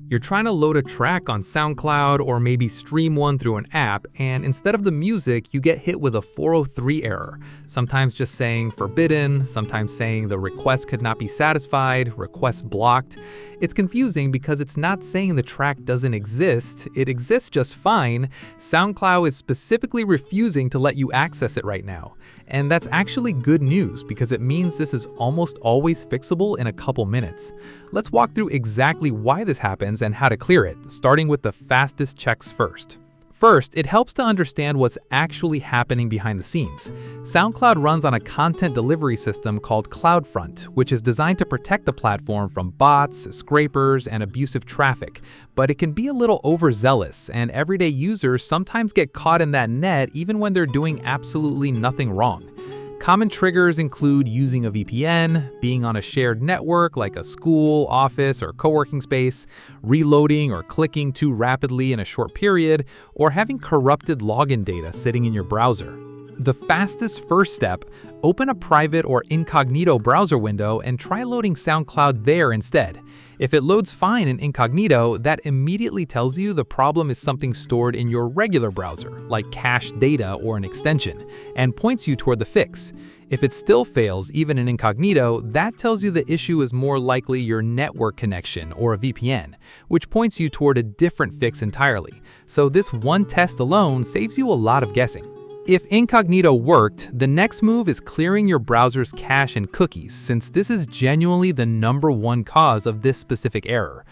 You're trying to load a track on SoundCloud or maybe stream one through an app, and instead of the music, you get hit with a 403 error, sometimes just saying forbidden, sometimes saying the request could not be satisfied, request blocked. It's confusing because it's not saying the track doesn't exist, it exists just fine. SoundCloud is specifically refusing to let you access it right now. And that's actually good news because it means this is almost always fixable in a couple minutes. Let's walk through exactly why this happens and how to clear it, starting with the fastest checks first. First, it helps to understand what's actually happening behind the scenes. SoundCloud runs on a content delivery system called CloudFront, which is designed to protect the platform from bots, scrapers, and abusive traffic. But it can be a little overzealous, and everyday users sometimes get caught in that net even when they're doing absolutely nothing wrong. Common triggers include using a VPN, being on a shared network like a school, office, or co-working space, reloading or clicking too rapidly in a short period, or having corrupted login data sitting in your browser. The fastest first step, open a private or incognito browser window and try loading SoundCloud there instead. If it loads fine in Incognito, that immediately tells you the problem is something stored in your regular browser, like cached data or an extension, and points you toward the fix. If it still fails, even in Incognito, that tells you the issue is more likely your network connection or a VPN, which points you toward a different fix entirely. So this one test alone saves you a lot of guessing. If Incognito worked, the next move is clearing your browser's cache and cookies, since this is genuinely the #1 cause of this specific error.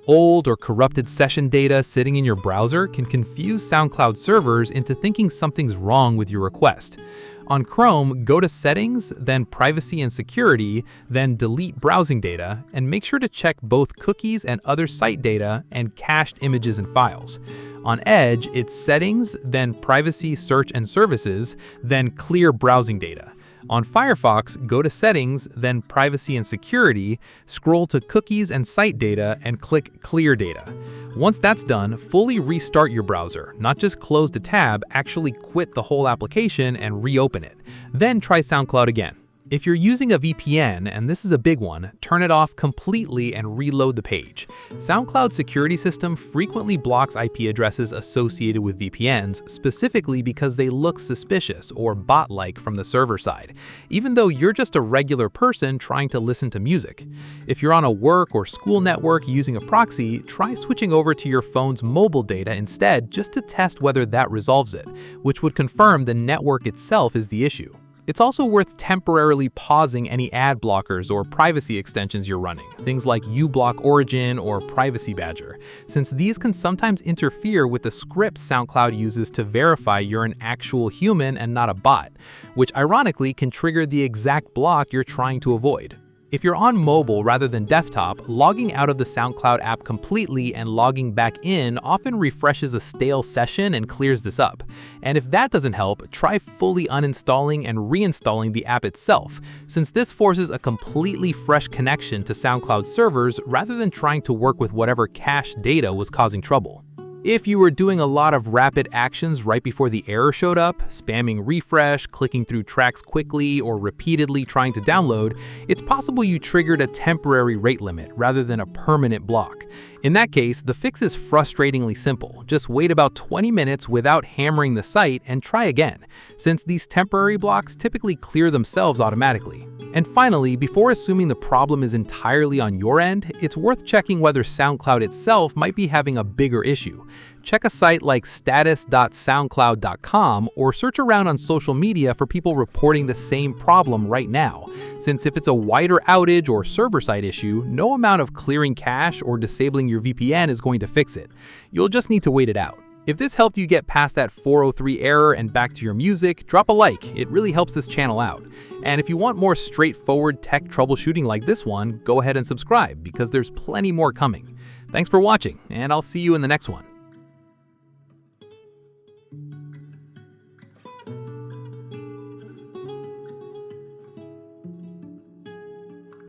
Old or corrupted session data sitting in your browser can confuse SoundCloud servers into thinking something's wrong with your request. On Chrome, go to Settings, then Privacy and Security, then Delete Browsing Data, and make sure to check both cookies and other site data and cached images and files. On Edge, it's Settings, then Privacy, Search and Services, then Clear Browsing Data. On Firefox, go to Settings, then Privacy and Security, scroll to Cookies and Site Data, and click Clear Data. Once that's done, fully restart your browser. Not just close the tab, actually quit the whole application and reopen it. Then try SoundCloud again. If you're using a VPN, and this is a big one, turn it off completely and reload the page. SoundCloud's security system frequently blocks IP addresses associated with VPNs, specifically because they look suspicious or bot-like from the server side, even though you're just a regular person trying to listen to music. If you're on a work or school network using a proxy, try switching over to your phone's mobile data instead just to test whether that resolves it, which would confirm the network itself is the issue. It's also worth temporarily pausing any ad blockers or privacy extensions you're running, things like uBlock Origin or Privacy Badger, since these can sometimes interfere with the scripts SoundCloud uses to verify you're an actual human and not a bot, which ironically can trigger the exact block you're trying to avoid. If you're on mobile rather than desktop, logging out of the SoundCloud app completely and logging back in often refreshes a stale session and clears this up. And if that doesn't help, try fully uninstalling and reinstalling the app itself, since this forces a completely fresh connection to SoundCloud servers rather than trying to work with whatever cached data was causing trouble. If you were doing a lot of rapid actions right before the error showed up, spamming refresh, clicking through tracks quickly, or repeatedly trying to download, it's possible you triggered a temporary rate limit rather than a permanent block. In that case, the fix is frustratingly simple. Just wait about 20 minutes without hammering the site and try again, since these temporary blocks typically clear themselves automatically. And finally, before assuming the problem is entirely on your end, it's worth checking whether SoundCloud itself might be having a bigger issue. Check a site like status.soundcloud.com or search around on social media for people reporting the same problem right now, since if it's a wider outage or server-side issue, no amount of clearing cache or disabling your VPN is going to fix it. You'll just need to wait it out. If this helped you get past that 403 error and back to your music, drop a like. It really helps this channel out. And if you want more straightforward tech troubleshooting like this one, go ahead and subscribe because there's plenty more coming. Thanks for watching, and I'll see you in the next one.